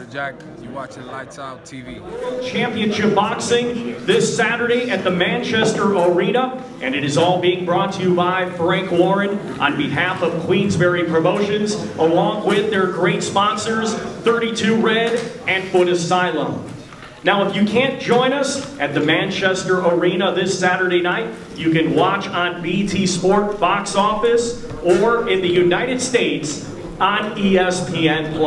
Jack. You're watching Lights Out TV. Championship Boxing this Saturday at the Manchester Arena, and it is all being brought to you by Frank Warren on behalf of Queensberry Promotions, along with their great sponsors, 32 Red and Foot Asylum. Now, if you can't join us at the Manchester Arena this Saturday night, you can watch on BT Sport Box Office or in the United States on ESPN+.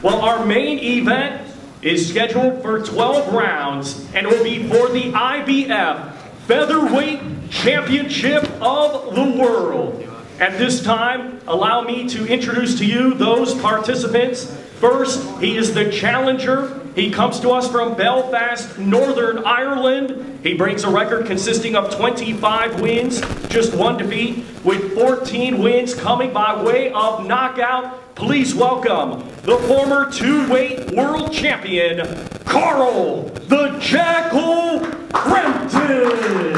Well, our main event is scheduled for 12 rounds and will be for the IBF Featherweight Championship of the World. At this time, allow me to introduce to you those participants. First, he is the challenger. He comes to us from Belfast, Northern Ireland. He brings a record consisting of 25 wins, just 1 defeat, with 14 wins coming by way of knockout. Please welcome the former 2-weight world champion, Carl the Jackal Frampton.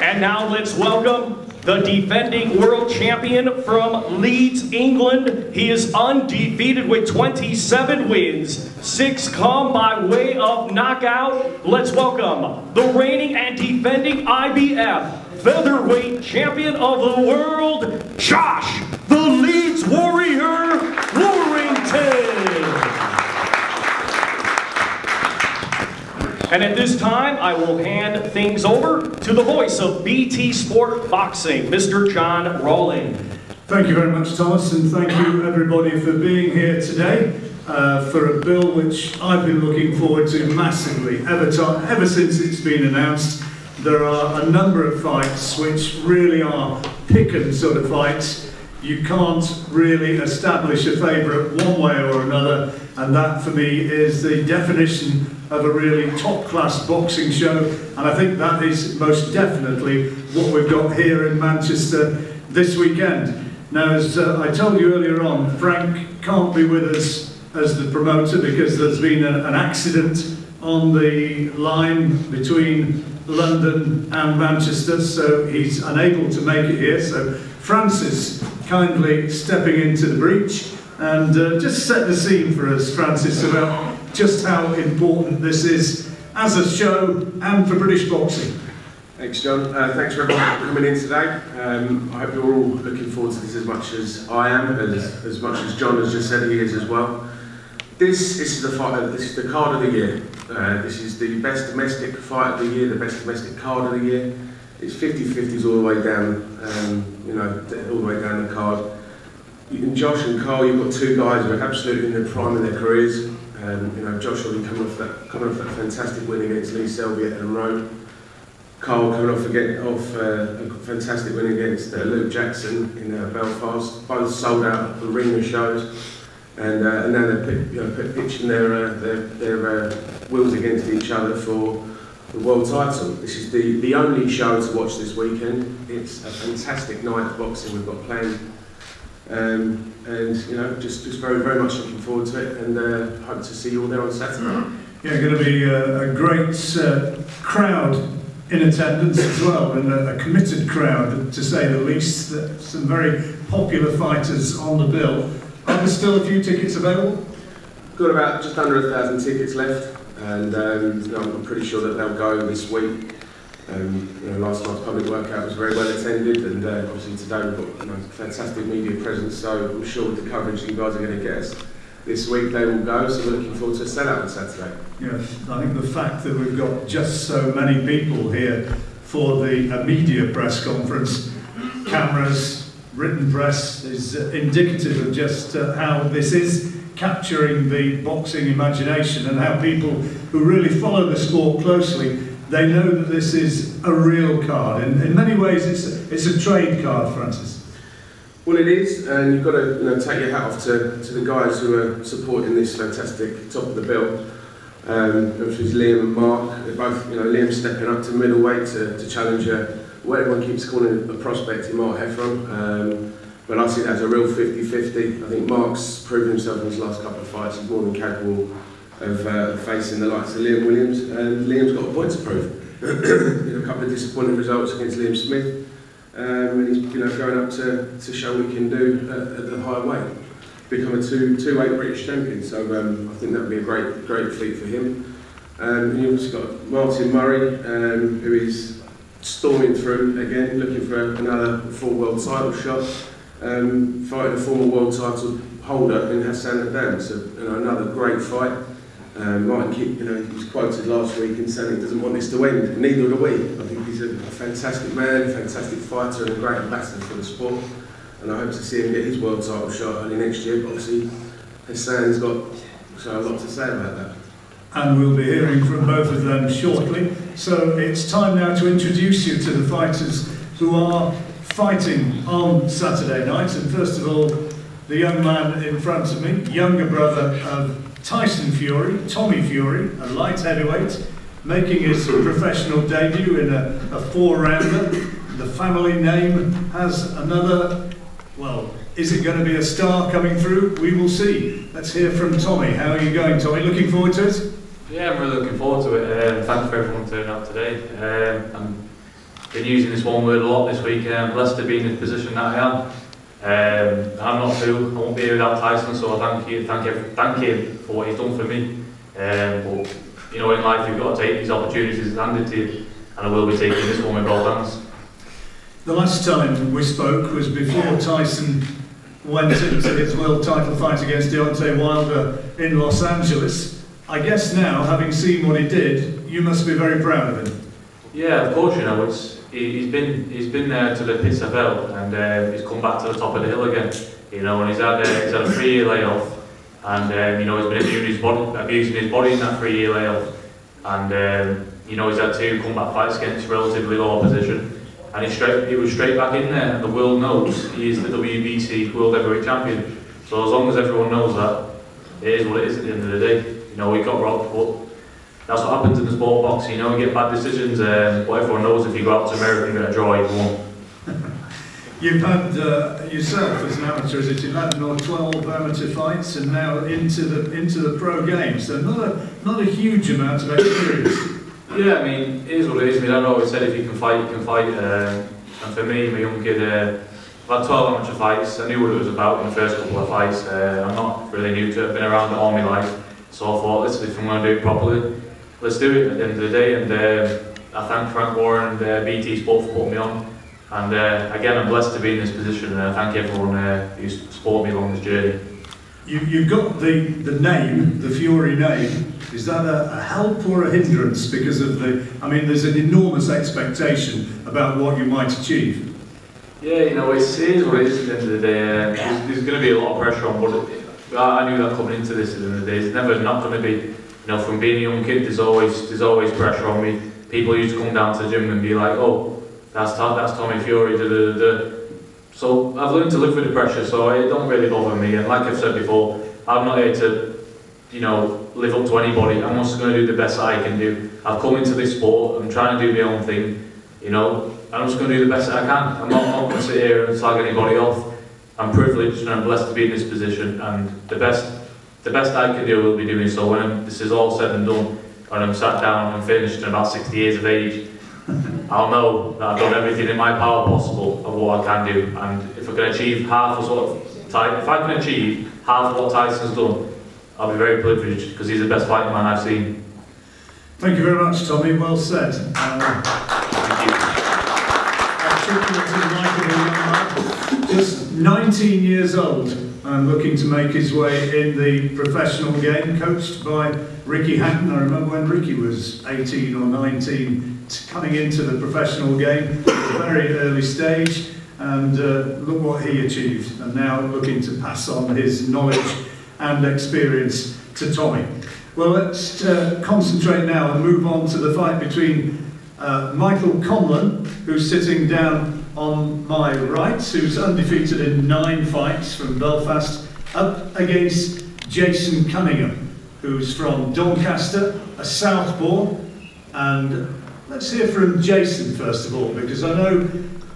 And now let's welcome the defending world champion from Leeds, England. He is undefeated with 27 wins, 6 come by way of knockout. Let's welcome the reigning and defending IBF Featherweight Champion of the World, Josh the Leeds Warrior Warrington. And at this time, I will hand things over to the voice of BT Sport Boxing, Mr. John Rawling. Thank you very much, Thomas, and thank you everybody for being here today for a bill which I've been looking forward to massively ever since it's been announced. There are a number of fights which really are pick-and sort of fights. You can't really establish a favourite one way or another, and that for me is the definition of a really top-class boxing show, and I think that is most definitely what we've got here in Manchester this weekend. Now, as I told you earlier on, Frank can't be with us as the promoter because there's been an accident on the line between London and Manchester, so he's unable to make it here. So Francis kindly stepping into the breach and just set the scene for us, Francis, about just how important this is as a show and for British boxing. Thanks, John. Thanks for everyone for coming in today. I hope you're all looking forward to this as much as I am, as much as John has just said he is as well. This is the fight. This is the card of the year. This is the best domestic fight of the year, the best domestic card of the year. It's 50-50s all the way down, you know, all the way down the card. In Josh and Carl, you've got 2 guys who are absolutely in the prime of their careers. You know, Josh will be coming off that fantastic win against Lee Selby at Ellen Road. Carl coming off a fantastic win against Luke Jackson in Belfast. Both sold out arena shows, and now they're pitching their wills against each other for the world title. This is the only show to watch this weekend. It's a fantastic night of boxing we've got planned. And you know, just very, very much looking forward to it, and hope to see you all there on Saturday. Yeah, going to be a great crowd in attendance as well, and a committed crowd, to say the least. Some very popular fighters on the bill. Are there still a few tickets available? Got about just under 1,000 tickets left, and you know, I'm pretty sure that they'll go this week. You know, last night's public workout was very well attended, and obviously today we've got, you know, fantastic media presence, so I'm sure with the coverage you guys are going to get us this week, they will go, so we're looking forward to a sellout on Saturday. Yes, I think the fact that we've got just so many people here for the media press conference, cameras, written press, is indicative of just how this is capturing the boxing imagination, and how people who really follow the sport closely, they know that this is a real card. In many ways, it's a trade card, Francis. Well, it is, and you've got to, you know, take your hat off to the guys who are supporting this fantastic top of the bill. Which is Liam and Mark. They're both, you know, Liam stepping up to middleweight to challenge what everyone keeps calling a prospect in Mark Heffron. But I see that as a real 50-50. I think Mark's proven himself in his last couple of fights. He's more than capable of facing the likes of Liam Williams, and Liam's got a point to prove. You know, a couple of disappointing results against Liam Smith, and he's going up to show what he can do at the higher weight, become a two-weight British champion. So I think that would be a great feat for him. And you've also got Martin Murray, who is storming through again, looking for another full world title shot, fighting a former world title holder in HasanN'dam. So another great fight. Martin, he was quoted last week in saying he doesn't want this to end, and neither do we. I think he's a fantastic man, a fantastic fighter, and a great ambassador for the sport. And I hope to see him get his world title shot early next year. But obviously, Hasan's got a lot to say about that. And we'll be hearing from both of them shortly. So it's time now to introduce you to the fighters who are fighting on Saturday night. And first of all, the young man in front of me, younger brother of Tyson Fury, Tommy Fury, a light heavyweight, making his professional debut in a four-rounder. The family name has another, well, is it going to be a star coming through? We will see. Let's hear from Tommy. How are you going, Tommy? Looking forward to it? Yeah, I'm really looking forward to it. Thanks for everyone turning up today. I've been using this one word a lot this week. I'm blessed to be in the position that I am. I'm not through. I won't be here without Tyson, so I thank him for what he's done for me. But in life you've got to take these opportunities handed to you, and I will be taking this one with both hands. The last time we spoke was before Tyson went into his world title fight against Deontay Wilder in Los Angeles. I guess now, having seen what he did, you must be very proud of him. Yeah, of course. He's been there to the pits of hell, and he's come back to the top of the hill again. And he's had a 3-year layoff, and he's been abusing his body in that 3-year layoff, and he's had 2 comeback fights against relatively low opposition, and he was straight back in there. And the world knows he is the WBC World Heavyweight Champion. So as long as everyone knows that, it is what it is at the end of the day. We got robbed, but that's what happens in the sport box. You get bad decisions, but everyone knows if you go out to America and get a draw, you won. You've had yourself as an amateur, is it 11 or 12 amateur fights, and now into the pro game. So not a huge amount of experience. Yeah, it is what it is. I've always said if you can fight, you can fight. And for me, my young kid, I've had 12 amateur fights. I knew what it was about in the first couple of fights. I'm not really new to it. I've been around it all my life. So I thought, listen, if I'm going to do it properly, let's do it at the end of the day. And I thank Frank Warren and BT Sport for putting me on. And again, I'm blessed to be in this position, and I thank everyone who's supported me along this journey. You've got the name, the Fury name. Is that a help or a hindrance because of there's an enormous expectation about what you might achieve? Yeah, it is what it is at the end of the day. There's going to be a lot of pressure on, but I knew that coming into this at the end of the day. It's never not going to be, from being a young kid, there's always pressure on me. People used to come down to the gym and be like, oh, that's Tommy Fury, So I've learned to live with the pressure, so it don't really bother me. And like I've said before, I'm not here to, live up to anybody. I'm just going to do the best that I can do. I've come into this sport, I'm trying to do my own thing, I'm just going to do the best that I can. I'm not going to sit here and slag anybody off. I'm privileged and I'm blessed to be in this position, and the best I can do will be doing so. When this is all said and done, when I'm sat down and finished in about 60 years of age, I'll know that I've done everything in my power possible of what I can do. And if I can achieve half of what Tyson's done, I'll be very privileged, because he's the best fighting man I've seen. Thank you very much, Tommy. Well said. Thank you. Just 19 years old and looking to make his way in the professional game, coached by Ricky Hatton. I remember when Ricky was 18 or 19, coming into the professional game at a very early stage, and look what he achieved, and now looking to pass on his knowledge and experience to Tommy. Well, let's concentrate now and move on to the fight between Michael Conlon, who's sitting down on my right, who's undefeated in 9 fights from Belfast, up against Jason Cunningham, who's from Doncaster, a southpaw. And let's hear from Jason first of all, because I know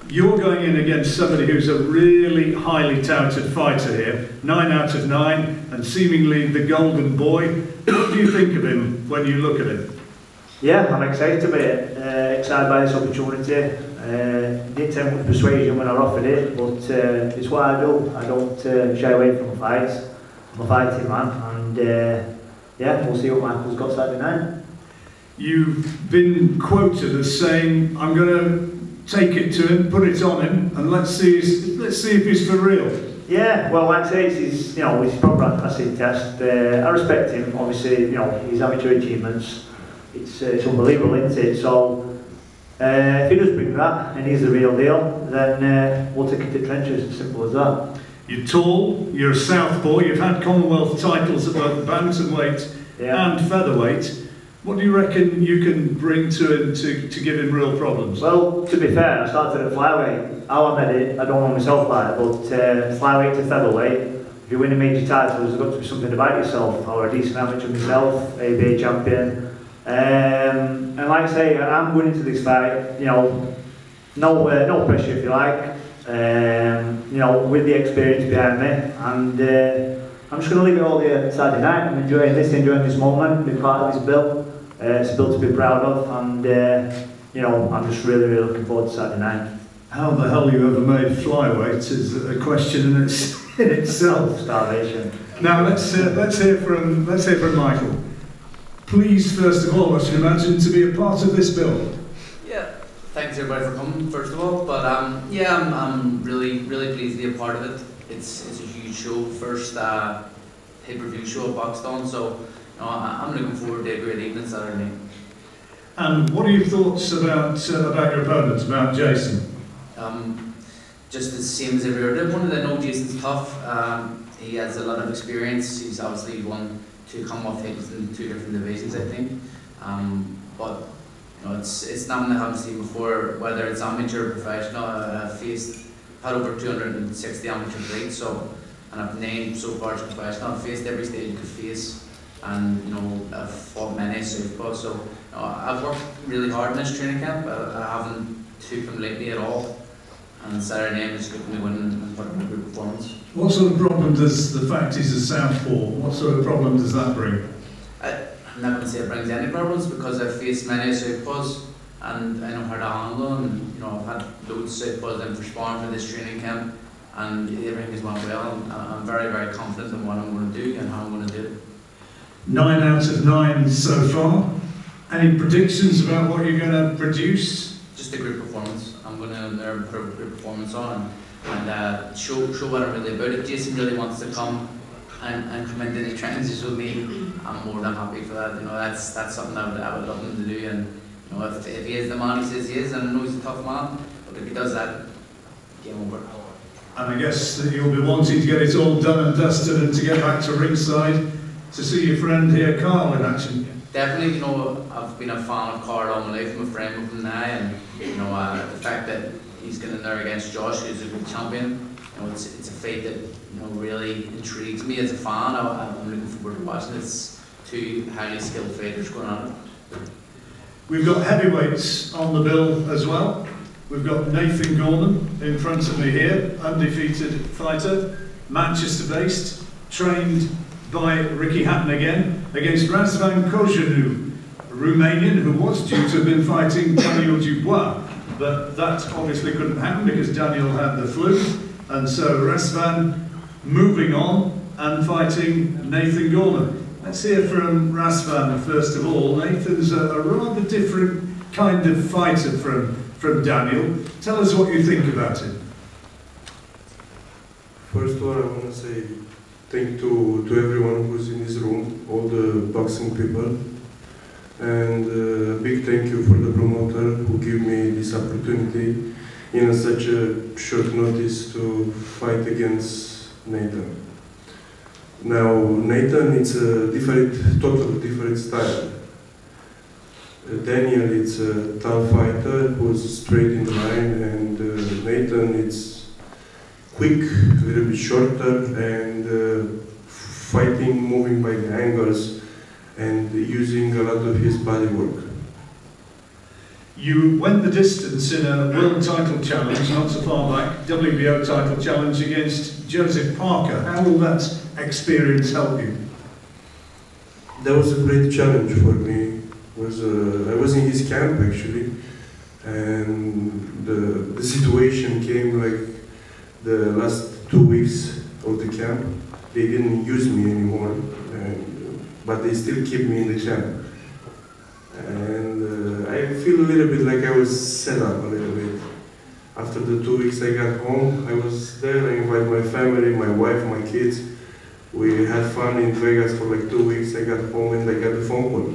you're going in against somebody who's a really highly touted fighter here, 9 out of 9, and seemingly the golden boy. What do you think of him when you look at him? Yeah, I'm excited about it, excited by this opportunity. Didn't take much persuasion when I offered it, but it's what I do. I don't shy away from a fight. I'm a fighting man, and yeah, we'll see what Michael's got Saturday night. You've been quoted as saying, "I'm going to take it to him, put it on him, and let's see if he's for real." Yeah, well, like I say, it's his proper acid test. I respect him, obviously, his amateur achievements. It's unbelievable, isn't it? So, if he does bring that, and he's the real deal, then we'll take it to trenches, as simple as that. You're tall, you're a southpaw, you've had Commonwealth titles at both bantamweight and featherweight. What do you reckon you can bring to him to give him real problems? Well, to be fair, I started at flyweight. How I made it, I don't know myself like, but flyweight to featherweight, if you win a major title, there's got to be something about yourself. I was a decent amateur myself, ABA champion. And like I say, I'm going into this fight, no pressure if you like, with the experience behind me, and I'm just going to leave it all here Saturday night. I'm enjoying this moment, being part of this bill. It's a bill to be proud of, and I'm just really looking forward to Saturday night. How the hell you ever made flyweight is a question in itself. Starvation. Now let's hear from Michael. Pleased, first of all, I should imagine, to be a part of this bill. Yeah, thanks everybody for coming, first of all. But I'm really pleased to be a part of it. It's a huge show, first pay-per-view show at Boxstone, so I'm looking forward to a great evening Saturday night. And what are your thoughts about your opponent, about Jason? Just the same as every other opponent. I know Jason's tough. He has a lot of experience. He's obviously won 2 Commonwealth titles in 2 different divisions, I think. But it's nothing I haven't seen before, whether it's amateur or professional. I've had over 260 amateur fights, and I've named so far as professional. I've faced every stage you could face, and I've fought many southpaws. So I've worked really hard in this training camp. I haven't took them lately at all. And Saturday night just got me winning and put in a good performance. What sort of problem does the fact he's a southpaw, what sort of problem does that bring? I'm not going to say it brings any problems, because I've faced many southpaws and I know how to handle them. And, I've had loads of southpaws in for sparring for this training camp, and everything has went well. And I'm very confident in what I'm going to do and how I'm going to do it. 9 out of 9 so far. Any predictions about what you're going to produce? Just a great performance. I'm going to put a great performance on and show what I'm really about. If Jason really wants to come and come into the trenches with me, I'm more than happy for that. That's something I would love him to do. And if he is the man he says he is, and I know he's a tough man, but if he does that, game over. And I guess that you'll be wanting to get it all done and dusted and to get back to ringside to see your friend here, Carl, in action. Definitely, I've been a fan of Carl all my life. I'm a friend of him now, and the fact that he's getting there against Josh, who's a good champion, it's a fight that really intrigues me as a fan. I'm looking forward to watching. It's 2 highly skilled fighters going on. We've got heavyweights on the bill as well. We've got Nathan Gorman in front of me here, undefeated fighter, Manchester-based, trained by Ricky Hatton again, against Razvan Kojanu, a Romanian who was due to have been fighting Daniel Dubois, but that obviously couldn't happen because Daniel had the flu, and so Razvan moving on and fighting Nathan Gorman. Let's hear from Razvan first of all. Nathan's a rather different kind of fighter from Daniel. Tell us what you think about him. First of all, I want to say thank you to everyone who's in this room, all the boxing people, and a big thank you for the promoter who gave me this opportunity in such a short notice to fight against Nathan. Now, Nathan is a totally different style. Daniel is a tough fighter who's straight in the line, and Nathan is quick, a little bit shorter, and fighting, moving by the angles, and using a lot of his body work. You went the distance in a world title challenge, not so far back, WBO title challenge against Joseph Parker. How will that experience help you? That was a great challenge for me. I was in his camp actually, And the situation came like the last 2 weeks of the camp. They didn't use me anymore, but they still keep me in the camp. And I feel a little bit like I was set up a little bit. After the 2 weeks I got home, I was there, I invited my family, my wife, my kids. We had fun in Vegas for like 2 weeks. I got home and I got the phone call.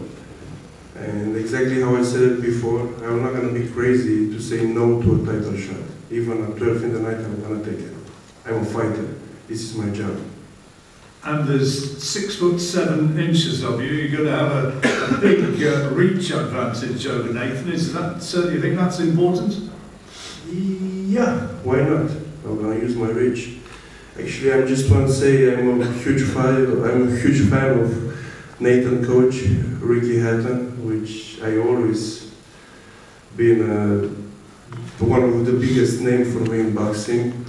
And exactly how I said it before, I'm not going to be crazy to say no to a title shot. Even at 12 in the night, I'm going to take it. I'm a fighter. This is my job. And there's 6'7" of you. You're going to have a big reach advantage over Nathan. Is that? Do you think that's important? Yeah, why not? I'm going to use my reach. Actually, I just want to say I'm a huge fan of Nathan coach, Ricky Hatton, which I always been one of the biggest names for me in boxing.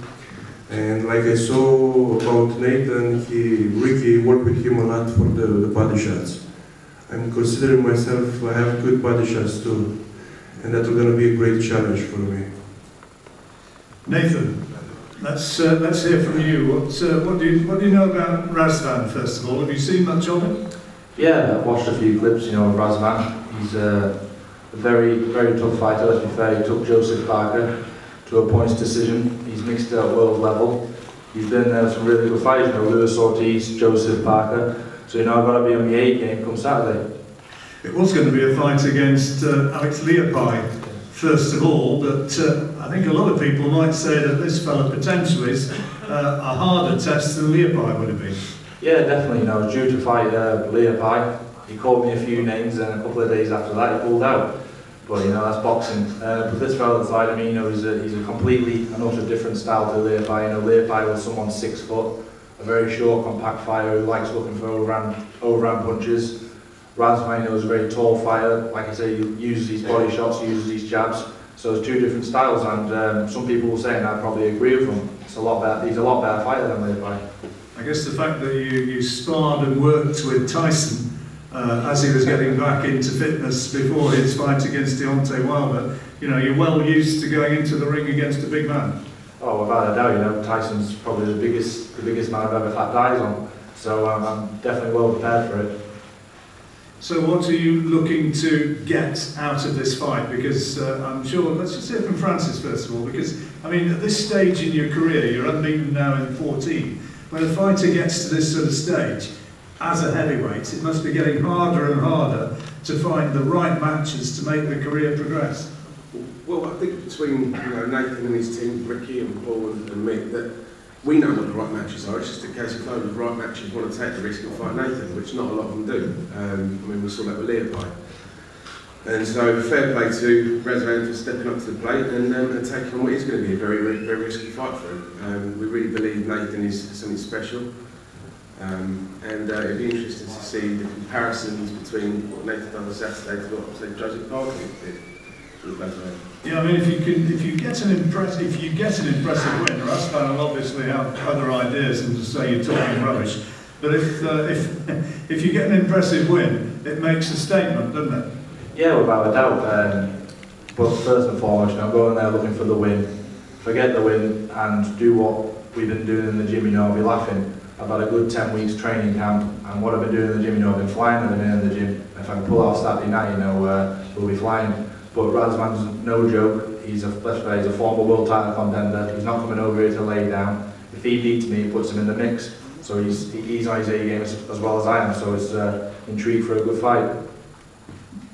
And like I saw about Nathan, Ricky worked with him a lot for the body shots. I'm considering myself, I have good body shots too. And that's going to be a great challenge for me. Nathan, let's hear from you. What do you know about Razvan, first of all? Have you seen much of him? Yeah, I've watched a few clips, of Razvan. He's a very, very tough fighter, let's be fair. He took Joseph Parker to a points decision. He's mixed at world level. He's been some really good fights, Lewis Ortiz, Joseph Parker. So, I've got to be on the A game come Saturday. It was going to be a fight against Alex Leopai, first of all, but I think a lot of people might say that this fella potentially is a harder test than Leopai would have been. Yeah, definitely. I was due to fight Leopai. He called me a few names, and a couple of days after that, he pulled out. But that's boxing. But this fella beside of me, he's a completely and utter different style to Leopai. Leopai was someone 6 foot, a very short, compact fighter who likes looking for overhand punches. Razvan is a very tall fighter. Like I say, he uses his body shots, he uses his jabs. So there's 2 different styles, and some people will say, and I probably agree with them, he's a lot better fighter than Leopai. I guess the fact that you sparred and worked with Tyson as he was getting back into fitness before his fight against Deontay Wilder, you're well used to going into the ring against a big man. Oh, without a doubt, Tyson's probably the biggest man I've ever had eyes on. So I'm definitely well prepared for it. So what are you looking to get out of this fight? Because I'm sure, let's just hear from Francis first of all, because at this stage in your career, you're unbeaten now in 14. When a fighter gets to this sort of stage, as a heavyweight, it must be getting harder and harder to find the right matches to make the career progress. Well, I think between Nathan and his team, Ricky and Paul and me, that we know what the right matches are. It's just a case of finding the right matches want to take the risk and fight Nathan, which not a lot of them do. We saw that with Leopai. And so fair play to Razvan for stepping up to the plate and taking on what is going to be a very, very risky fight for him. We really believe Nathan is something special. And it'd be interesting to see the comparisons between what Nathan done on Saturday to what, say, Joseph Parker did. Yeah, if you get an impressive win, Razvan will obviously have other ideas and to say you're talking rubbish. But if you get an impressive win, it makes a statement, doesn't it? Yeah, without a doubt. But first and foremost, going there looking for the win, forget the win, and do what we've been doing in the gym. I'll be laughing. I've had a good 10 weeks training camp, and what I've been doing in the gym, I've been flying at the minute in the gym. If I can pull out Saturday night, we'll be flying. But Razvan's no joke. He's a former world title contender. He's not coming over here to lay down. If he beats me, he puts him in the mix. So he's on his A game as well as I am. So it's intrigue for a good fight.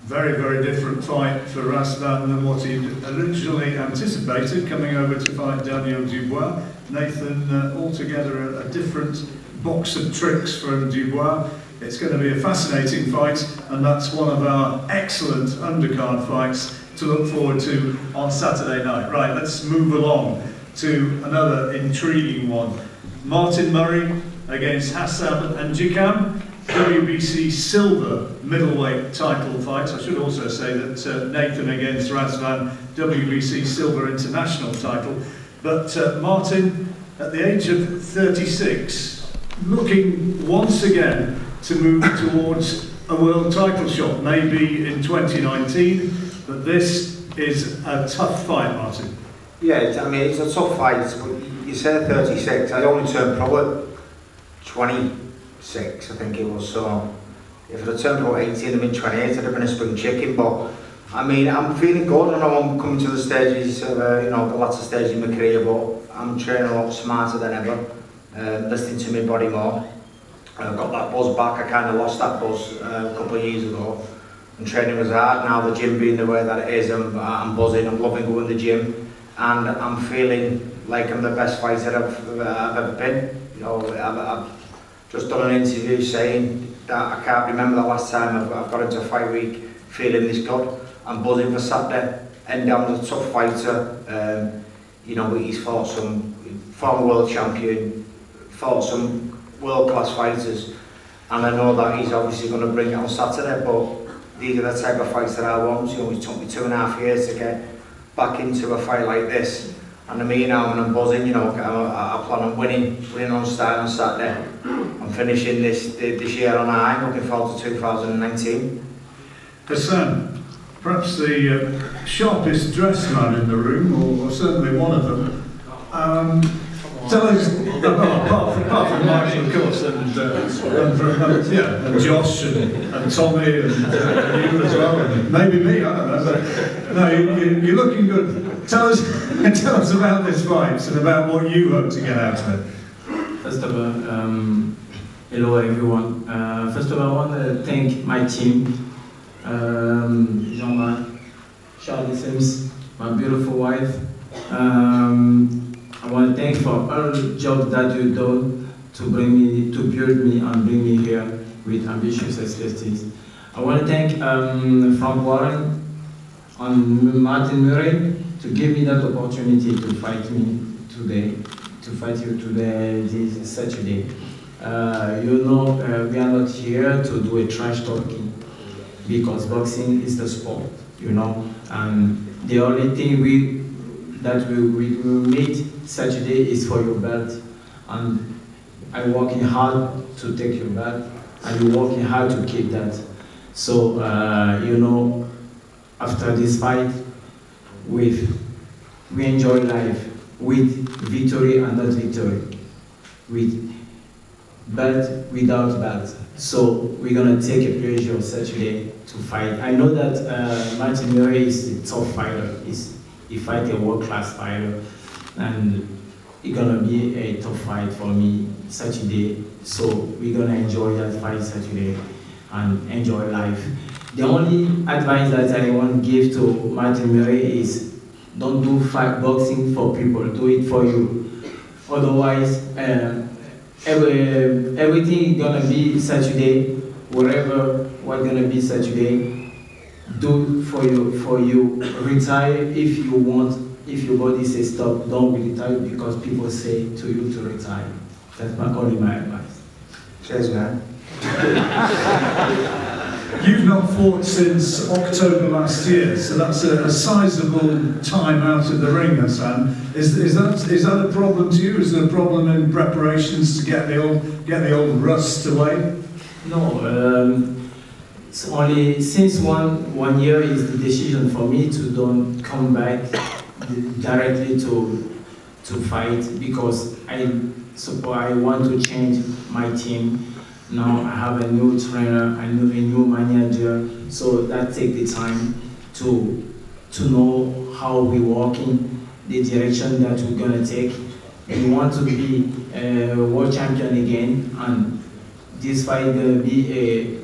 Very, very different fight for Razvan than what he originally anticipated, coming over to fight Daniel Dubois. Nathan, altogether a different box of tricks from Dubois. It's going to be a fascinating fight, and that's one of our excellent undercard fights to look forward to on Saturday night. Right, let's move along to another intriguing one. Martin Murray against HasanN'dam, WBC silver middleweight title fight. I should also say that Nathan against Razvan, WBC silver international title. But Martin, at the age of 36, looking once again to move towards a world title shot, maybe in 2019, but this is a tough fight, Martin. Yeah, I mean, it's a tough fight. You said 36. I only turned pro at 26, I think it was. So if I'd turned pro at 18, I'd been 28, I'd have been a spring chicken. But I mean, I'm feeling good. I know I'm coming to the stages, you know, the latter stage in my career, but I'm training a lot smarter than ever, listening to my body more. I've got that buzz back. I kind of lost that buzz a couple of years ago. And training was hard. Now the gym being the way that it is, I'm buzzing. I'm loving going to the gym, and I'm feeling like I'm the best fighter I've ever been. You know, I've just done an interview saying that I can't remember the last time I've got into a fight week feeling this good. I'm buzzing for Saturday. HasanN'dam's a tough fighter. You know, he's fought some former world champion, fought some world-class fighters, and I know that he's obviously going to bring it on Saturday, but these are the type of fights that I want. You know, it took me 2.5 years to get back into a fight like this, and I mean now when I'm buzzing, you know, I plan on winning on style on Saturday. I'm finishing this year on high, looking forward to 2019. Hasan, perhaps the sharpest dressed man in the room, or certainly one of them. Tell us, apart from Michael, of course, and Josh, and Tommy, and you as well, and maybe me, I don't know. But no, you're looking good. Tell us about this fight and about what you hope to get out of it. First of all, hello everyone. First of all, I want to thank my team, Jean-Marc, Charlie Sims, my beautiful wife. I want to thank for all the jobs that you've done to bring me, to build me and bring me here with ambitious athletes. I want to thank Frank Warren and Martin Murray to give me that opportunity to fight me today, to fight you today, this Saturday. You know, we are not here to do a trash talking because boxing is the sport, you know, and the only thing we will meet Saturday is for your belt, and I'm working hard to take your belt, and you're working hard to keep that. So, you know, after this fight, we enjoy life with victory and not victory, with belt without belt. So we're gonna take a pleasure Saturday to fight. I know that Martin Murray is a tough fighter. He fights a world-class fighter, and it's gonna be a tough fight for me Saturday. So we're gonna enjoy that fight Saturday and enjoy life. The only advice that I want to give to Martin Murray is don't do fight boxing for people, do it for you. Otherwise, everything is gonna be Saturday, whatever what's gonna be Saturday. Do for you. Retire if you want. If your body says stop, don't retire because people say to you to retire. That's only my advice. Cheers, man. You've not fought since October last year, so that's a sizable time out of the ring, Hasan. Is that a problem to you? Is there a problem in preparations to get the old rust away? No. It's only since one year is the decision for me to don't come back directly to fight because I want to change my team. Now I have a new trainer, a new manager, so that takes the time to know how we're walking, the direction that we're gonna take. We want to be a world champion again, and this fight is gonna be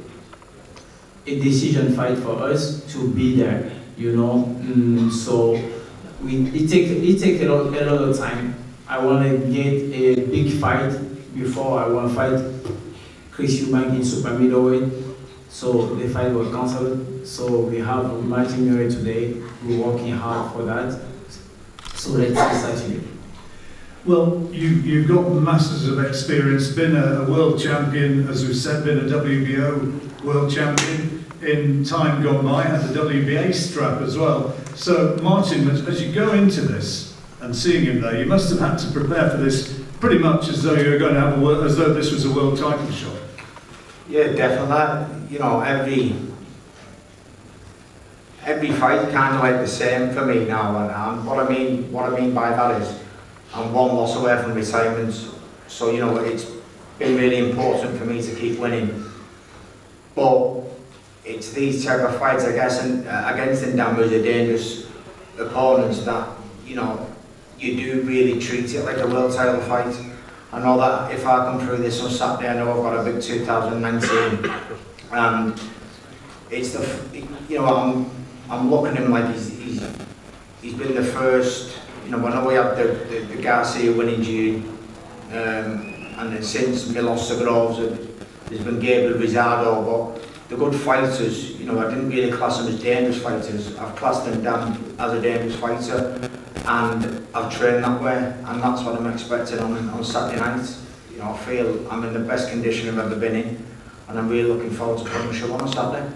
a decision fight for us to be there, you know. So it take a lot of time. I want to get a big fight before I want to fight Chris Eubank in super middleweight. So the fight was cancelled. So we have Martin Murray today. We're working hard for that. So let's see Saturday. Well, you've got masses of experience, been a world champion, as we've said, been a WBO world champion, in time gone by, had the WBA strap as well. So, Martin, as you go into this and seeing him there, you must have had to prepare for this pretty much as though you were going to have as though this was a world title shot. Yeah, definitely. You know, every every fight kind of like the same for me now, and what I mean by that is I'm one loss away from retirement, so you know it's been really important for me to keep winning. But it's these type of fights, I guess, and against HasanN'dam, who's a dangerous opponent, that you know you do really treat it like a world title fight. I know that if I come through this on Saturday, I know I've got a big 2019, and it's the, you know, I'm looking at him like he's been the first, you know, I know we had the Garcia win in June, and then since Milos Groves, there's been Gabriel Rizardo, but the good fighters, you know, I didn't really class them as dangerous fighters. I've classed HasanN'dam as a dangerous fighter, and I've trained that way, and that's what I'm expecting on Saturday night. You know, I feel I'm in the best condition I've ever been in, and I'm really looking forward to putting the show on Saturday.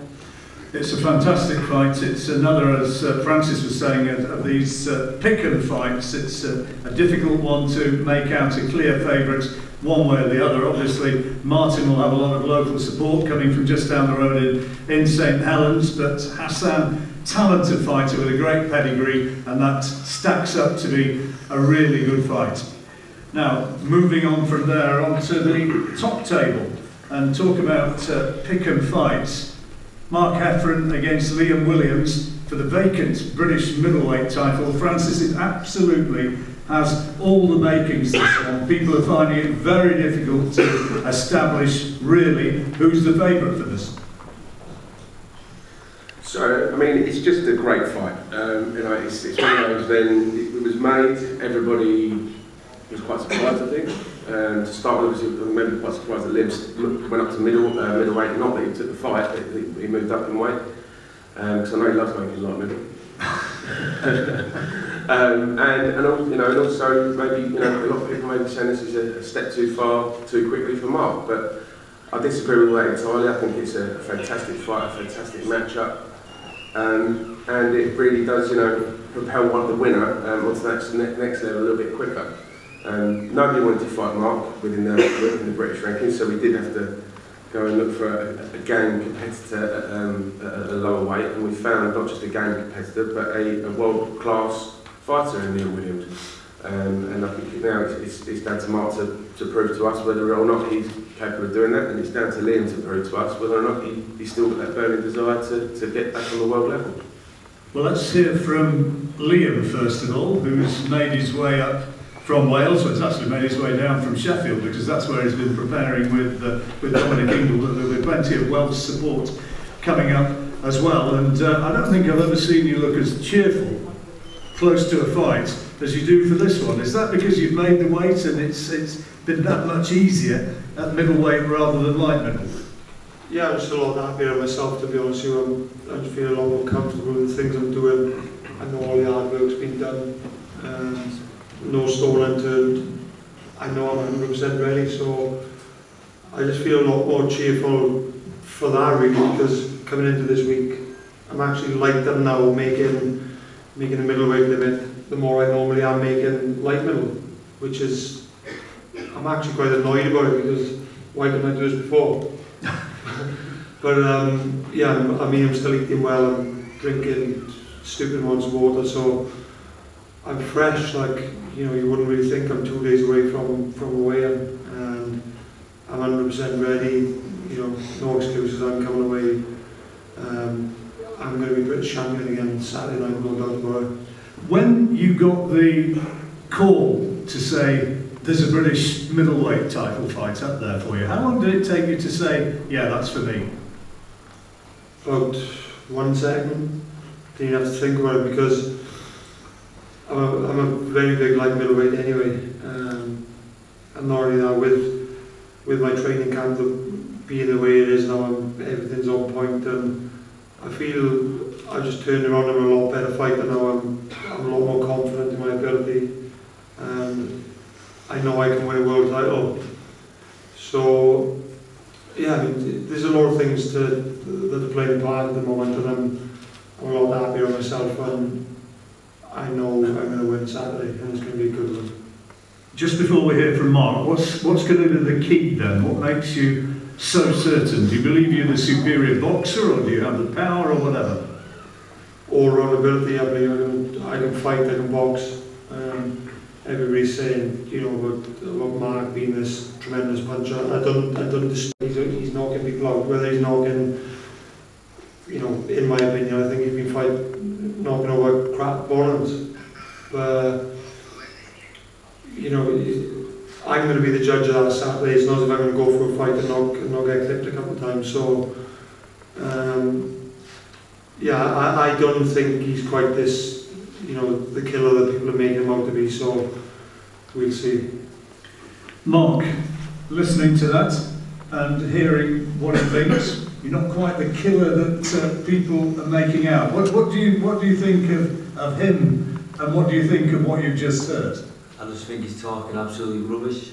It's a fantastic fight. It's another, as Francis was saying, of these pick-and fights. It's a difficult one to make out a clear favourite one way or the other. Obviously, Martin will have a lot of local support coming from just down the road in St Helens, but Hasan, talented fighter with a great pedigree, and that stacks up to be a really good fight. Now, moving on from there onto the top table and talk about pick-and fights. Mark Heffron against Liam Williams for the vacant British middleweight title. Francis, it absolutely has all the makings, this one. People are finding it very difficult to establish really who's the favourite for this. So, I mean, it's just a great fight. You know, it's one of those, then it was made, everybody was quite surprised, I think. To start with, maybe quite surprised that Liam went up to middleweight, not that he took the fight, but he moved up in weight. Because I know he loves making light middle. and also maybe, you know, a lot of people may be saying this is a step too far, too quickly for Mark, but I disagree with that entirely. I think it's a fantastic fight, a fantastic matchup, and it really does, you know, propel the winner onto that next level a little bit quicker. Nobody wanted to fight Mark within the British rankings, so we did have to go and look for a game competitor at a lower weight, and we found not just a game competitor, but a world-class fighter in Liam Williams. And I think now it's down to Mark to prove to us whether or not he's capable of doing that, and it's down to Liam to prove to us whether or not he's still got that burning desire to get back on the world level. Well, let's hear from Liam first of all, who's made his way up from Wales. Well, it's actually made his way down from Sheffield, because that's where he's been preparing with Dominic Ingle, but there'll be plenty of Welsh support coming up as well. And I don't think I've ever seen you look as cheerful close to a fight as you do for this one. Is that because you've made the weight and it's been that much easier at middleweight rather than light middle? Yeah, I'm just a lot happier with myself, to be honest with you. I just feel a lot more comfortable with the things I'm doing. I know all the hard work's been done. No stone unturned. I know I'm 100% ready, so I just feel a lot more cheerful for that, really, because coming into this week, I'm actually lighter now, making the middleweight limit the more I normally am making light middle, which is, I'm actually quite annoyed about it, because why didn't I do this before? But yeah, I mean, I'm still eating well, I'm drinking stupid amounts of water, so I'm fresh. Like, you know, you wouldn't really think I'm 2 days away from away, and I'm 100% ready. You know, no excuses. I'm coming away. I'm going to be British champion again Saturday night, no doubt about it. When you got the call to say there's a British middleweight title fight up there for you, how long did it take you to say, yeah, that's for me? About 1 second. Then you have to think about it, because I'm a very big light middleweight anyway, and not only that, with my training camp being the way it is now, everything's on point, and I feel I just turned around. I'm a lot better fighter now. I'm a lot more confident in my ability, and I know I can win a world title. So yeah, I mean, there's a lot of things that are playing part at the moment, and I'm a lot happier with myself, and I know I'm going to win Saturday, and it's going to be a good one. Just before we hear from Mark, what's going to be the key then? What makes you so certain? Do you believe you're the superior boxer, or do you have the power, or whatever? all-round ability. I believe I can fight, I can box. Everybody's saying, you know, about Mark being this tremendous puncher. I don't he's knocking people out. Whether he's knocking, you know, in my opinion, I think he's been knocking over crap opponents. But you know, I'm going to be the judge of that Saturday. It's not as if I'm going to go for a fight and not get clipped a couple of times. So, yeah, I don't think he's quite this, you know, the killer that people are making him out to be. So, we'll see. Mark, listening to that and hearing what he thinks, you're not quite the killer that people are making out. What do you think of him, and what do you think of what you've just heard? I just think he's talking absolutely rubbish.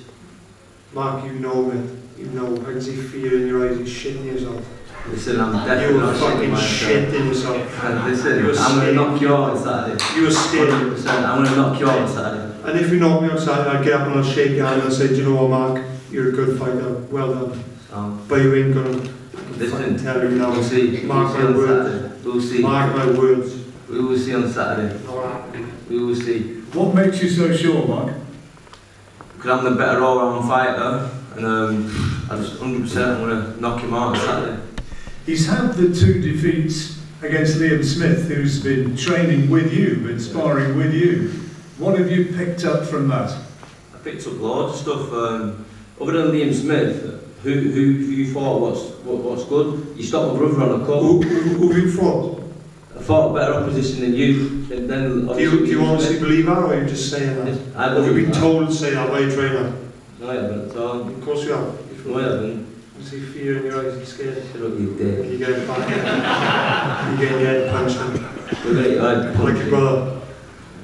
Mark, you know me. You know, I can see fear in your eyes. You're shitting yourself. Listen, I'm definitely not fucking shitting yourself. And listen, I'm going to knock you out on Saturday. You were scared. 100%. I'm going to knock you out on Saturday. And if you knock me on Saturday, I'll get up and I'll shake your hand and say, do you know what, Mark? You're a good fighter. Well done. But you ain't going to listen, tell you now. We'll see. Mark my words. We'll see. Mark my words. We will see on Saturday. We will see. What makes you so sure, Mark? Because I'm the better all-round fighter, and I just 100% I'm going to knock him out on Saturday. He's had the 2 defeats against Liam Smith, who's been training with you, been sparring with you. What have you picked up from that? I picked up loads of stuff. Other than Liam Smith, who you thought what's good? You stopped my brother on a cut. Who you fought? I fought a better opposition than you. Do you honestly believe that, or are you just saying that? I believe You've been that. told to say that by a trainer? No, I haven't at all. Of course you have. No, I haven't. You see fear in your eyes, you're scared. Shut up, you dick. You're getting back. You're getting your head punched in. We're getting your head punched. Like your brother.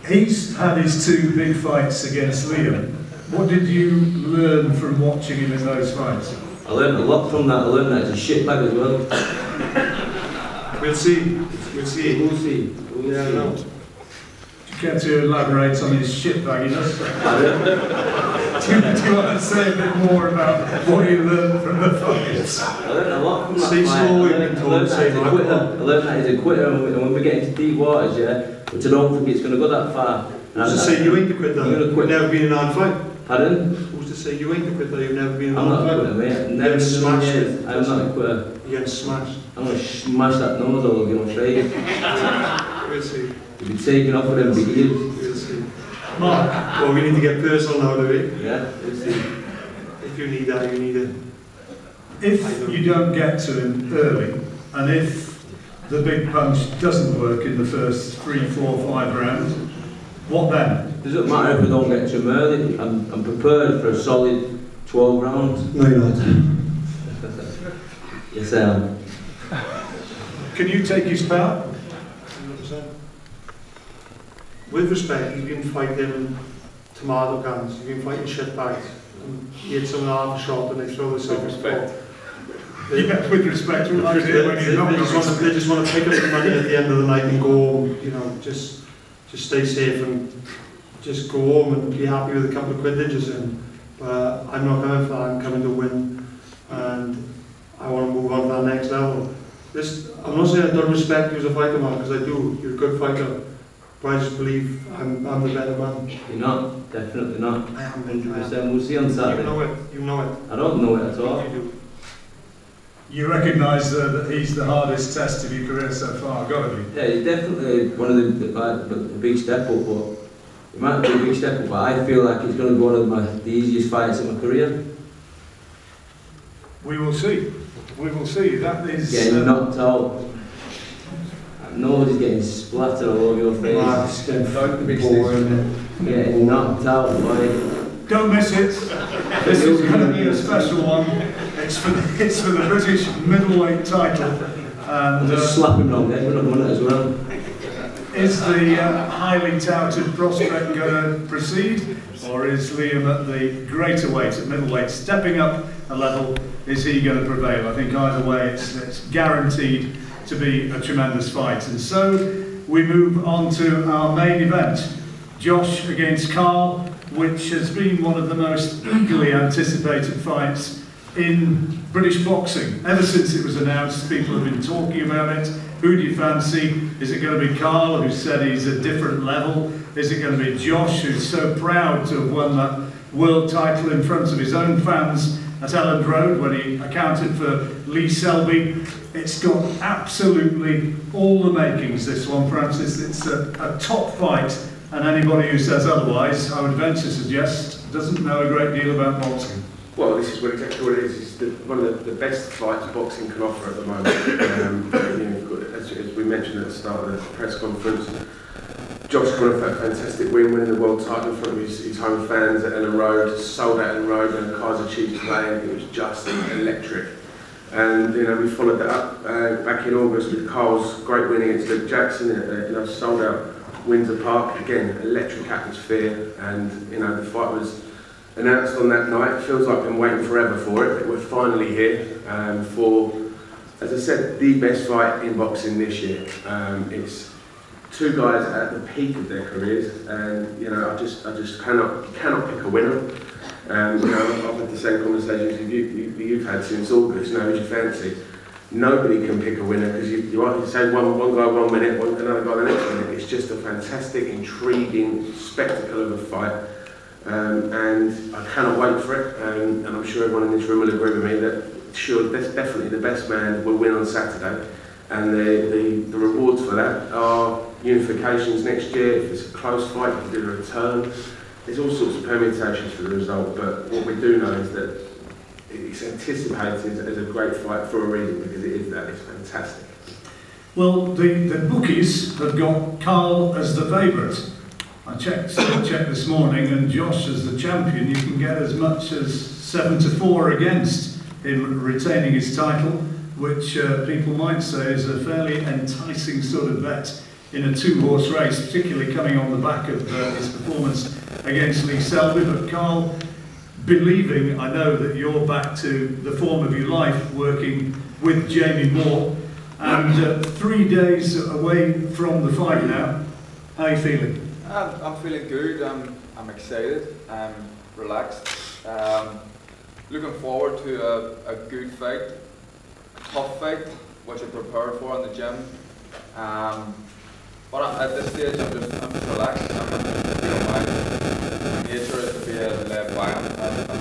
He's had his 2 big fights against Liam. What did you learn from watching him in those fights? I learned a lot from that. I learned that he's a shitbag as well. We'll see. We'll see. We'll see. Yeah, I know. Do you care to elaborate on his shitbagginess? do you want to say a bit more about what you learned from the fights? I learned a lot from that See, fight. so I we've learned been told to say that he's a quitter, and when we get into deep waters, yeah, which I don't think it's going to go that far. Who's to say you ain't the quitter? You've never been in a hard fight? Pardon? Who's to say you ain't the quitter? You've never been in a I'm hard not fight? a quitter, mate. You're Never getting smashed it. I'm not a quitter. You're getting smashed. I'm going to smash that nose all over your face. We'll see. You'll be taken off with them big ears. We'll see. Mark. Well, we need to get personal now, do we? Yeah, we'll see. If you need that, you need it. If you don't get to him early, and if the big punch doesn't work in the first 3, 4, 5 rounds, what then? Doesn't matter if we don't get to him early. I'm prepared for a solid 12 rounds. No, you're not. Yes, I am. Can you take his power? 100%. With respect, he's been fighting tomato cans, he's been fighting shit bags. And he hit someone half a shot and they throw themselves in the spot. Yeah, with respect, what you do when you're not they just want to pick up the money at the end of the night and go home, you know, just stay safe and just go home and be happy with a couple of quid they just in. But I'm not coming for that, I'm coming to win. And I want to move on to that next level. I'm not saying I don't respect you as a fighter, man, because I do. You're a good fighter. But I just believe I'm the better man. You're not. Definitely not. I am. 100%. We'll see on Saturday. You know it. You know it. I don't know it at all. You do. You recognise that he's the hardest test of your career so far, got to be? Yeah, he's definitely one of the big step up, but it might be a big step up, but I feel like it's going to be one of the easiest fights of my career. We will see. We will see. That is... Getting knocked out. Nobody's getting splattered all over your face. Getting knocked out, boy. Don't miss it. This is going to be a special one. It's for the British middleweight title. And just slap him on there, we're not going as well. Is the highly touted prospect going to proceed, or is Liam at the greater weight, at middleweight, stepping up a level? Is he going to prevail? I think either way, it's guaranteed to be a tremendous fight. And so we move on to our main event, Josh against Carl, which has been one of the most eagerly anticipated fights in British boxing. Ever since it was announced, people have been talking about it. Who do you fancy? Is it going to be Carl, who said he's a different level? Is it going to be Josh, who's so proud to have won that world title in front of his own fans at Elland Road when he accounted for Lee Selby? It's got absolutely all the makings, this one, Francis. It's a top fight, and anybody who says otherwise, I would venture to suggest, doesn't know a great deal about boxing. Well, this is exactly what it is. It's one of the best fights boxing can offer at the moment. As we mentioned at the start of the press conference, Josh coming off that fantastic win, winning the world title in front of his home fans at Elland Road, sold out Elland Road, and Kaiser Chiefs playing. It was just electric. And we followed that up back in August with Carl's great win against Luke Jackson at sold out Windsor Park. Again, electric atmosphere, and the fight was announced on that night. It feels like I've been waiting forever for it, but we're finally here for, as I said, the best fight in boxing this year. It's two guys at the peak of their careers, and I just cannot pick a winner. I've had the same conversations you've had since August. Who's your fancy? Nobody can pick a winner, because you say one guy 1 minute, another guy the next minute. It's just a fantastic, intriguing spectacle of a fight. And I cannot wait for it, and I'm sure everyone in this room will agree with me that that's definitely the best man will win on Saturday, and the rewards for that are unifications next year. If it's a close fight, you can do a return. There's all sorts of permutations for the result, but what we do know is that it's anticipated as a great fight for a reason, because it is that. It's fantastic. Well, the bookies have got Carl as the favourite. I checked this morning, and Josh as the champion, you can get as much as 7-4 against him retaining his title, which people might say is a fairly enticing sort of bet in a two-horse race, particularly coming on the back of his performance against Lee Selby. But Carl, believing, I know that you're back to the form of your life, working with Jamie Moore, and 3 days away from the fight now. How are you feeling? I'm feeling good. I'm excited. I'm relaxed. Looking forward to a good fight, a tough fight, which I prepared for in the gym. But at this stage, I'm just relaxed. My nature is to be laid back. I'm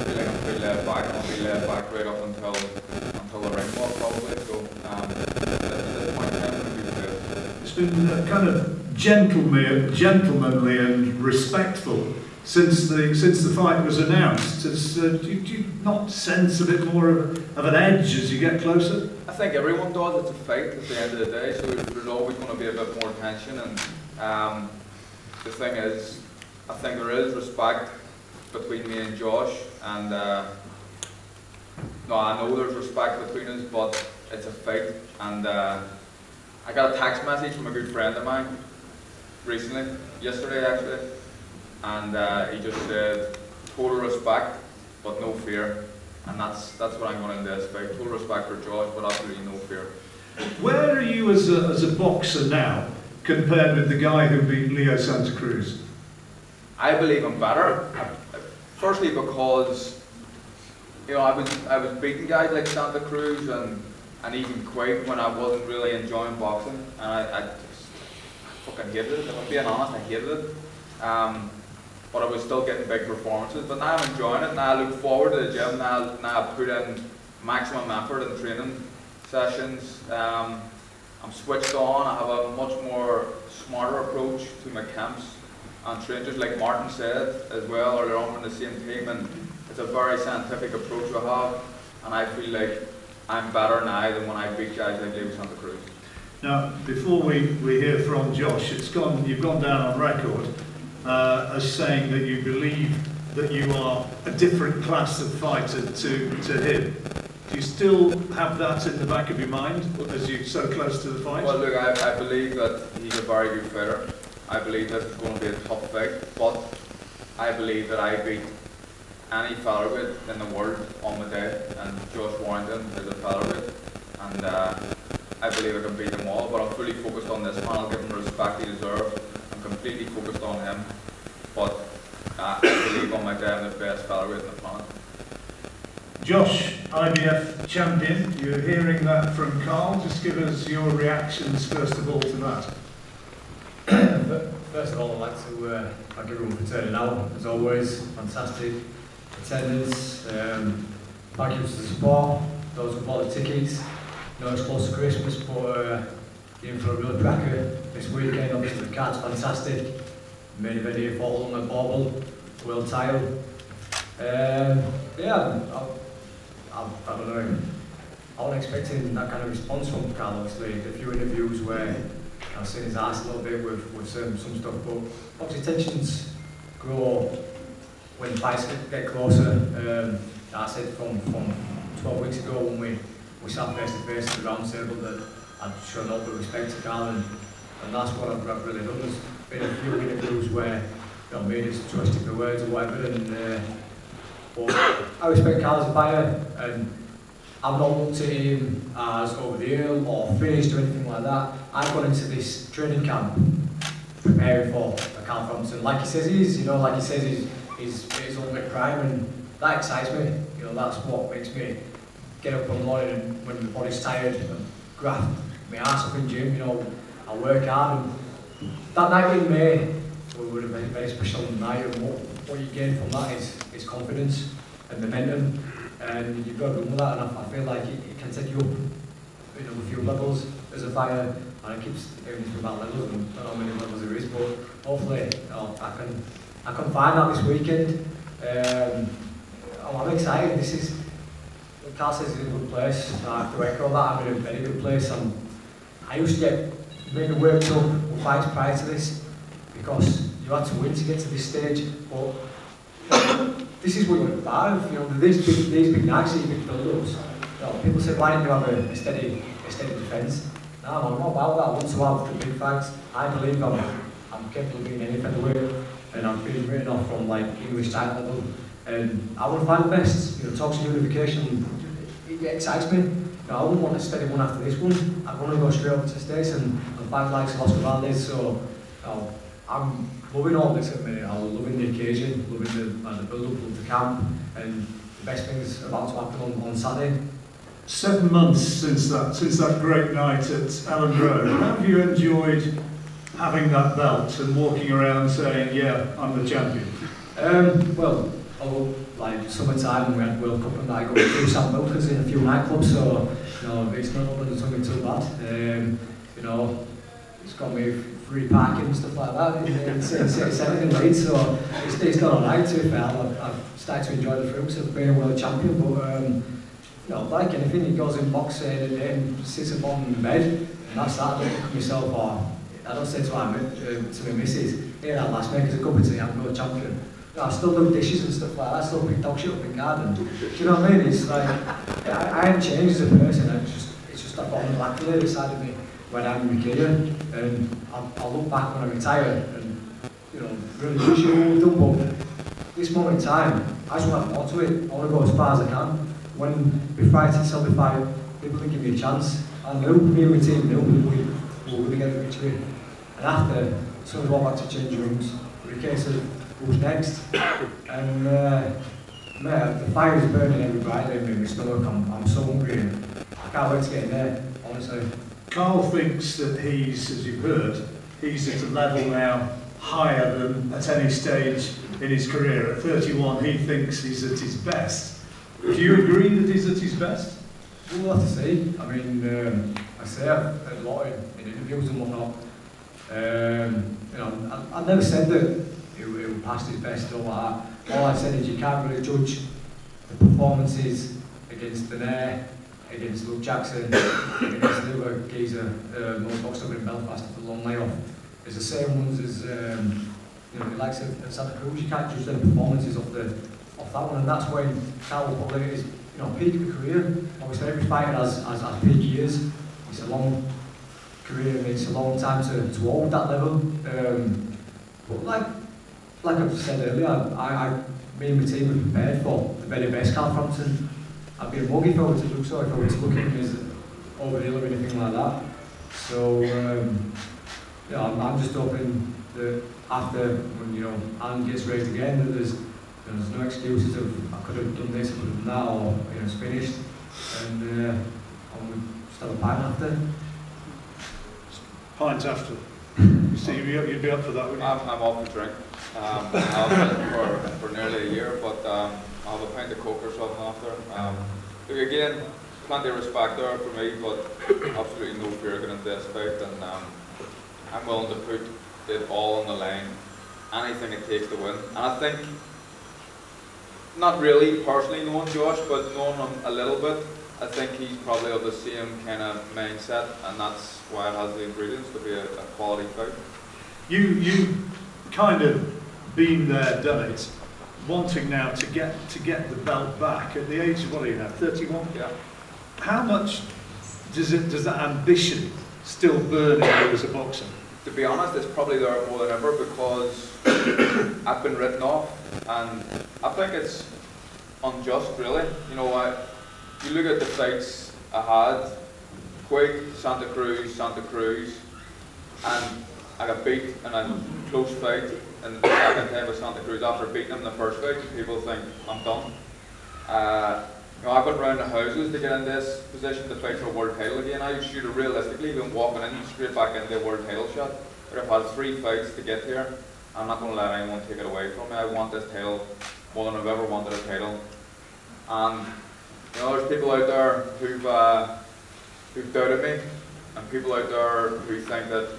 feeling I'm pretty laid back. I'll be laid back right up until the ring walk probably. So at this point in time, I'm going to be good. It's been kind of gentlemanly and respectful since the fight was announced. Do you not sense a bit more of an edge as you get closer? I think everyone does. It's a fight at the end of the day, so there's always going to be a bit more tension. And the thing is, I think there is respect between me and Josh. And no, I know there's respect between us, but it's a fight. And I got a text message from a good friend of mine recently, yesterday actually, and he just said total respect but no fear, and that's what I'm going to do this fight. Total respect for Josh but absolutely no fear. Where are you as a boxer now compared with the guy who beat Leo Santa Cruz? I believe I'm better, firstly because I was beating guys like Santa Cruz and even Quake when I wasn't really enjoying boxing, and I fucking hated it. If I'm being honest, I hated it. But I was still getting big performances. But now I'm enjoying it. Now I look forward to the gym. Now I put in maximum effort in training sessions. I'm switched on. I have a much more smarter approach to my camps and train, just like Martin said as well earlier on, we're in the same team, and it's a very scientific approach we have, and I feel like I'm better now than when I beat guys like Leo Santa Cruz. Now, before we hear from Josh, you've gone down on record as saying that you believe that you are a different class of fighter to him. Do you still have that in the back of your mind as you're so close to the fight? Well, look, I believe that he's a very good fighter. I believe that it's going to be a tough fight, but I believe that I beat any featherweight in the world on the day, and Josh Warrington is a featherweight, and I believe I can beat them all, but I'm fully focused on this man. I'll give him the respect he deserves. I'm completely focused on him, but I believe on my day I'm the best featherweight in the planet. Josh, IBF champion, you're hearing that from Carl. Just give us your reactions first of all to that. First of all, I'd like to thank everyone for turning out. As always, fantastic attendance. Thank you for the support, those who bought the tickets. I know it's close to Christmas, but you're in for a real cracker this weekend. Obviously, the card's fantastic. Main event here for Ultimate Bauble, world title. Yeah, I don't know. I wasn't expecting that kind of response from Carl. Obviously, a few interviews where I've seen his ass a little bit with some stuff, but obviously tensions grow when fights get closer. I said from 12 weeks ago when we sat face to face at the round table that I'd shown all the respect to Carl, and that's what I've really done. There's been a few interviews where media's twisted the words or whatever, and but I respect Carl as a fighter, and I've not looked at him as over the hill or finished or anything like that. I've gone into this training camp preparing for a Carl Frampton, like he says he is, like he says he's ultimate prime, and that excites me. That's what makes me get up in the morning and when my body's tired and graft my arse up in the gym. I work hard, and that night in May would have been a very special night, and what you gain from that is confidence and momentum, and you've got to run with that, and I feel like it can take you up a few levels as a fighter, and it keeps doing this about levels, and I don't know how many levels there is, but hopefully I can find that this weekend. I'm excited. This is, Carl says he's in a good place. I have to echo that. I'm in a very good place. I used to get maybe worked up with fights prior to this because you had to win to get to this stage. But this is what you're part of. These big nights, these big build-ups. People say, why didn't you have a steady defence? No, I'm not about that. I want to have the big fights. I believe I'm capable of being any featherweight, and I'm being written off from English title level. And I want to find the best. Talks of unification, it excites me. I wouldn't want a steady one after this one. I'd want to go straight up to States and fight like Oscar Valdez. So I'm loving all this at the minute. I'm loving the occasion, loving the build-up of the camp, and the best things about to happen on Saturday. 7 months since that great night at Ellen Road. How have you enjoyed having that belt and walking around saying, yeah, I'm the champion? Well, summertime, we had World Cup and I got a few Sam Milkers in a few nightclubs, so it's not up and something too bad. It's got me free parking and stuff like that in City Centre in Leeds, so it's gone alright to be fair. I've started to enjoy the fruits of being a world champion, but like anything, he goes in boxing and then sits upon the bed, and that's that. I don't look at myself, or I don't say to my missus, here that last make us a cup of tea, I'm world champion. I still do dishes and stuff like that, I still pick dog shit up in the garden. Do you know what I mean? It's like, I haven't changed as a person, it's just I've got on the back there beside of me when I'm in my career, and I'll look back when I retire and, really appreciate what we've done, but this moment in time, I just want to have more to it. I want to go as far as I can. When we fight it, so we fight, people can give me a chance. I knew, me and my team knew we were going to get the victory. And after, so we went back to change rooms, with a case of who's next, and the fire is burning every Friday in my stomach. I'm so hungry and I can't wait to get in there, honestly. Carl thinks that he's, as you've heard, he's at a level now higher than at any stage in his career. At 31, he thinks he's at his best. Do you agree that he's at his best? We'll have to see. I mean, I say I've heard a lot in interviews and whatnot. I've never said that he will pass his best or that. All I said is you can't really judge the performances against Denair, against Luke Jackson, against the other geezer who boxed up in Belfast for the long layoff. It's the same ones as the likes of Santa Cruz. You can't judge their performances off that one, and that's when Carl will probably his peak of the career. Obviously, every fighter has peak years. It's a long career and it's a long time to hold that level. But like I've said earlier, me and my team were prepared for the very best Carl Frampton. I'd be a mug if I were to look so, if I were to look at him as over the hill or anything like that. So I'm just hoping that after when Alan gets raised again, that there's There's no excuses of I could have done this, I could have done that, or it's finished, and we just have a pint after. Pint after. Steve, you'd be up for that, wouldn't you? I'm off the drink. I've been for nearly a year, but I'll have a pint of Coke or something after. Look, again, plenty of respect there for me, but absolutely no fear going into this fight, and I'm willing to put it all on the line, anything it takes to win. And I think, not really personally knowing Josh, but knowing him a little bit, I think he's probably of the same kind of mindset, and that's why it has the ingredients to be a quality fight. You kind of been there, done it, wanting now to get the belt back at the age of, what are you now, 31? Yeah. How much does that ambition still burn in you as a boxer? To be honest, it's probably there more than ever, because I've been written off, and I think it's unjust, really. You know, you look at the fights I had, Quake, Santa Cruz, and I got beat in a close fight in the second time with Santa Cruz after beating him in the first fight. People think I'm done. You know, I've been round the houses to get in this position to fight for a world title again. I should have realistically been walking in straight back into a world title shot. But I've had 3 fights to get here. I'm not going to let anyone take it away from me. I want this title more than I've ever wanted a title. And you know, there's people out there who've doubted me, and people out there who think that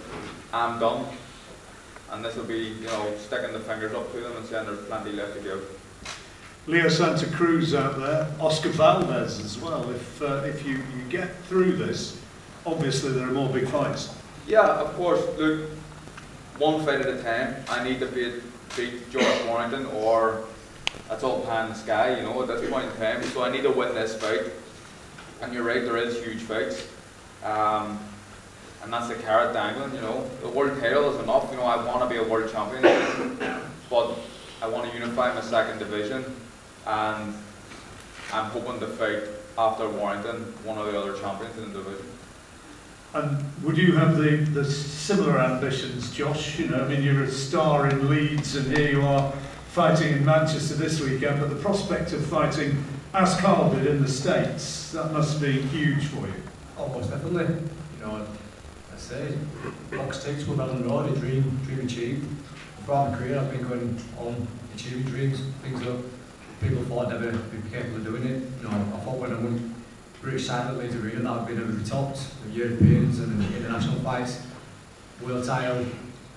I'm done. And this will be, you know, sticking the fingers up to them and saying there's plenty left to go. Leo Santa Cruz out there, Oscar Valdez as well. If you get through this, obviously there are more big fights. Yeah, of course. Look, one fight at a time. I need to beat George Warrington, or that's all pie in the sky, you know, at this point in time. So I need to win this fight. And you're right, there is huge fights. And that's the carrot dangling, you know. The world title is enough, you know, I want to be a world champion, but I want to unify my second division, and I'm hoping to fight after Warrington, one of the other champions in the division. And would you have the similar ambitions, Josh? You know, I mean, you're a star in Leeds, and here you are fighting in Manchester this weekend, but the prospect of fighting, as Carl did in the States, that must be huge for you. Oh, most definitely. You know, I say, box takes were well on the road, a dream achieved. Throughout my career, I've been going on achieving dreams, things that people thought I'd never be capable of doing it. You know, I thought when I won British side at Leeds Arena that I'd be able to be topped of Europeans and international fights, world title,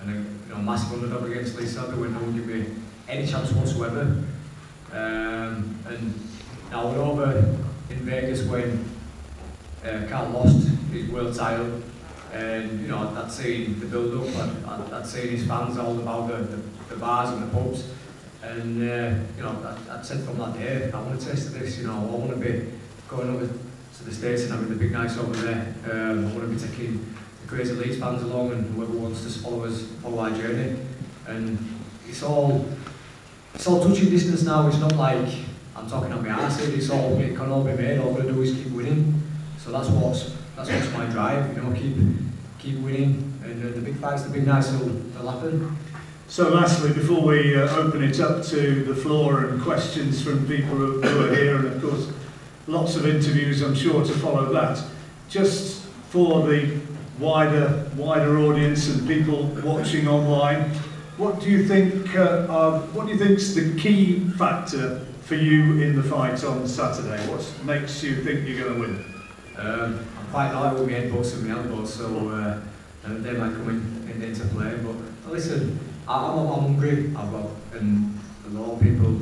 and a massive underdog against Lee Selby when no one gave me any chance whatsoever. And now we're over in Vegas when Carl lost his world title, and you know, I'd seen the build-up, I'd seen his fans all about the bars and the pubs, and you know, I'd said from that day, I want to taste this. You know, I want to be going over to the States and having the big nights over there. I want to be taking the crazy Leeds fans along, and whoever wants to follow our journey. And it's all touching distance now. It's not like I'm talking on my arse. It can all be made. All I've got to do is keep winning. So that's what's my drive. You know, keep winning, and the big fights, the big nights will happen. So lastly, before we open it up to the floor and questions from people who are here, and of course lots of interviews I'm sure to follow that, just for the wider audience and people watching online, what do you think is the key factor for you in the fight on Saturday? What makes you think you're going to win? I'm quite light with my headbutts and my elbows, so they might come into play. But listen, I'm hungry. And a lot of people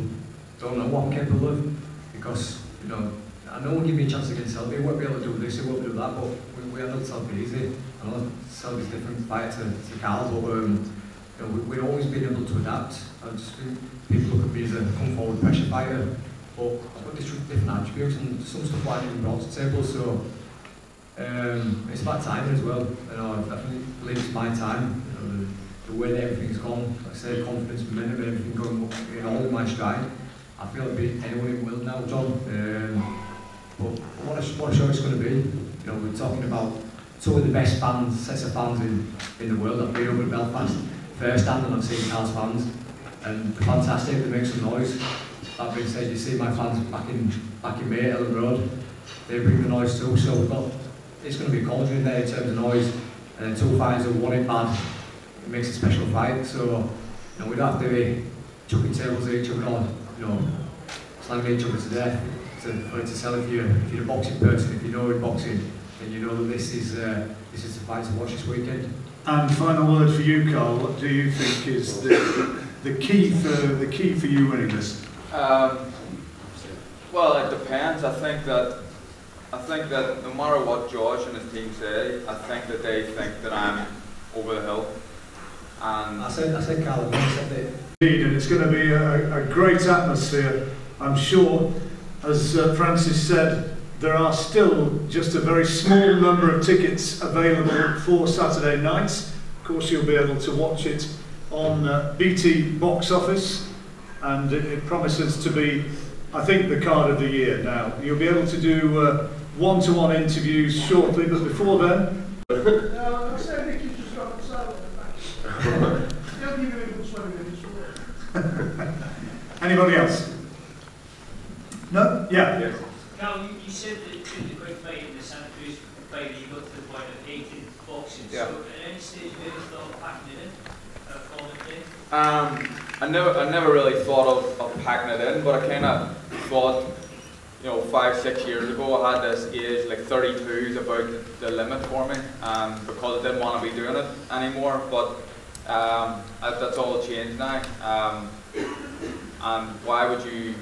don't know what I'm capable of, because you know, I know one give me a chance against Selby. We won't be able to do this, we won't do that, but we handled Selby easy. I know Selby's different fight to Carl, but you know, we've always been able to adapt. I just think people look at me as a come forward pressure fighter, but I've got different attributes and some stuff I didn't brought to the table, so it's about timing as well. You know, I definitely believe it's my time. You know, the way that everything's gone, like I said, confidence, momentum, everything going all in my stride. I feel I'll beat anyone in the world now, John. But what a show it's going to be. You know, we're talking about two of the best sets of fans in the world. I've been over at Belfast firsthand, and I've seen Carl's fans. and fantastic, they make some noise. That being said, you see my fans back in May at Ellen Road, they bring the noise too, so we've got, it's going to be a cauldron there in terms of noise, and then two fighters who want it bad, it makes a special fight, so we don't have to be chucking tables at each other on, slamming each other to death for it to sell. If you're a boxing person, if you know in boxing, then you know that this is the fight to watch this weekend. And final word for you, Carl. What do you think is the key for you winning this? Well, it depends. I think that no matter what Josh and his team say, I think that they think that I'm over the hill. And I said Carl, I said it. Indeed, and it's going to be a great atmosphere, I'm sure. As Francis said, there are still just a very small number of tickets available for Saturday nights. Of course, you'll be able to watch it on BT Box Office, and it promises to be, I think, the card of the year. Now, you'll be able to do one-to-one interviews shortly, but before then... Anybody else? No? Yeah. Yes. Carl, you said that in the quick fight in the Santa Cruz fight, you got to the point of hating boxing. Yeah. So at any stage you ever thought of packing it in? I never really thought of packing it in, but I kind of thought, 5-6 years ago, I had this age, like 32 is about the limit for me, because I didn't want to be doing it anymore, but that's all changed now. And why would you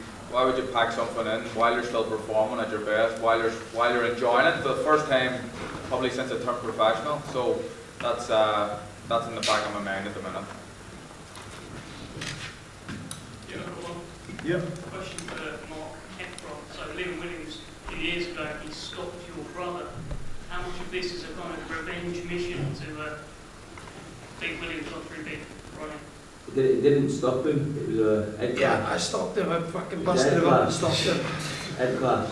pack something in while you're still performing at your best, while you're enjoying it for the first time probably since I turned professional? So that's in the back of my mind at the minute. Yeah. Question for Mark Heffron. So Liam Williams, a few years ago, he stopped your brother. How much of this is a kind of revenge mission to beat Williams on through big running? It didn't stop him. It was a head clash. Yeah, I stopped him. I fucking busted him up and stopped him. Head clash.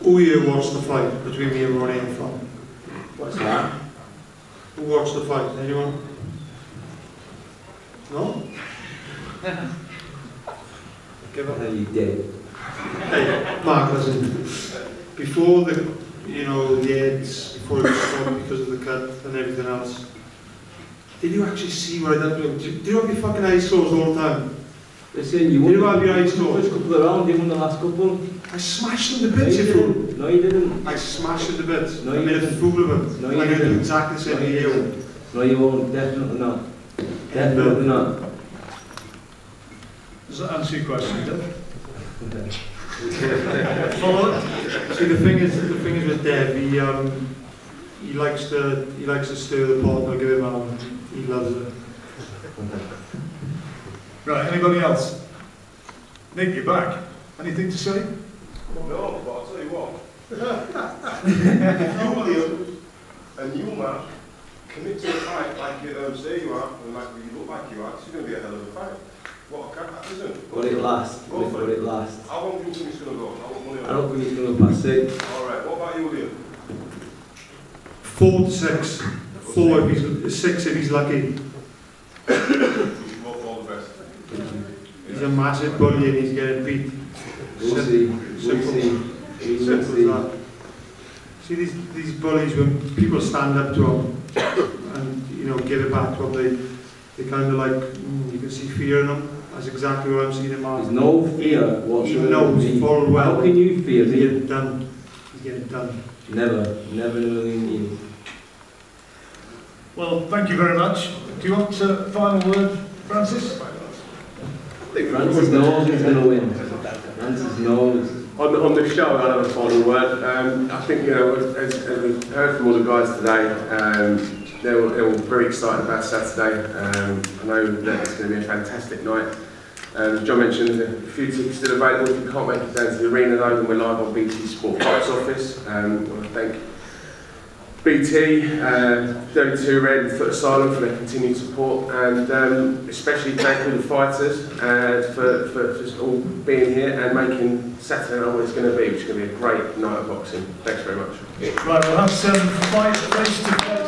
Who here watched the fight between me and Ronnie and Fran? What's that? Who watched the fight? Anyone? No? Give up. No, you did. Hey, Mark, listen. Before the ads, before it was stopped because of the cut and everything else, did you actually see what I done to him? Did you have your fucking eyes closed all the time? Listen, you won. Did you have your eyes closed? First couple of rounds, you won the last couple. I smashed him to bits, you fool. No, you didn't. I smashed him to bits. No, I you made a didn't. fool of him. No, you I'm going to didn't. do exactly the same to you. No, you won't. Definitely not. Definitely not. Does that answer your question, Dave? See, the thing is with Dev, he likes to stir the pot. I'll give him a he loves it. Right, anybody else? Nick, you're back. Anything to say? No, but I'll tell you what. If you, William, and you, Matt, commit to a fight like you say you are, and like you look like you are, it's going to be a hell of a fight. What a cat, isn't? Got it last. Go for Got it. it last. How long do you think it's going to go? How long money I don't think it's going to pass 6. Alright, what about you, William? 4 to 6. 4 if he's 6 if he's lucky. All the best. He's a massive bully and he's getting beat. We'll see. Simple. Simple as that. See these bullies, when people stand up to them and give it back to them, they kind of like, you can see fear in them. That's exactly what I'm seeing in Mark. There's no fear whatsoever. He knows full well. How can you fear? He's getting it done. He's getting it done. Never in a million years. Well, thank you very much. Do you want a final word, Francis? Francis knows he's going to win. Francis knows. On the show, I'll have a final word. I think, as we've heard from all the guys today, they were very excited about Saturday. I know that it's going to be a fantastic night. As John mentioned, a few tickets still available. If you can't make it down to the arena, though, then we're live on BT Sport Box Office. I want to thank BT, 32 Red and Foot Asylum for their continued support, and especially thank all the fighters for just all being here and making Saturday night what it's going to be, which is going to be a great night of boxing. Thanks very much. Right, we'll have some fight face-to-face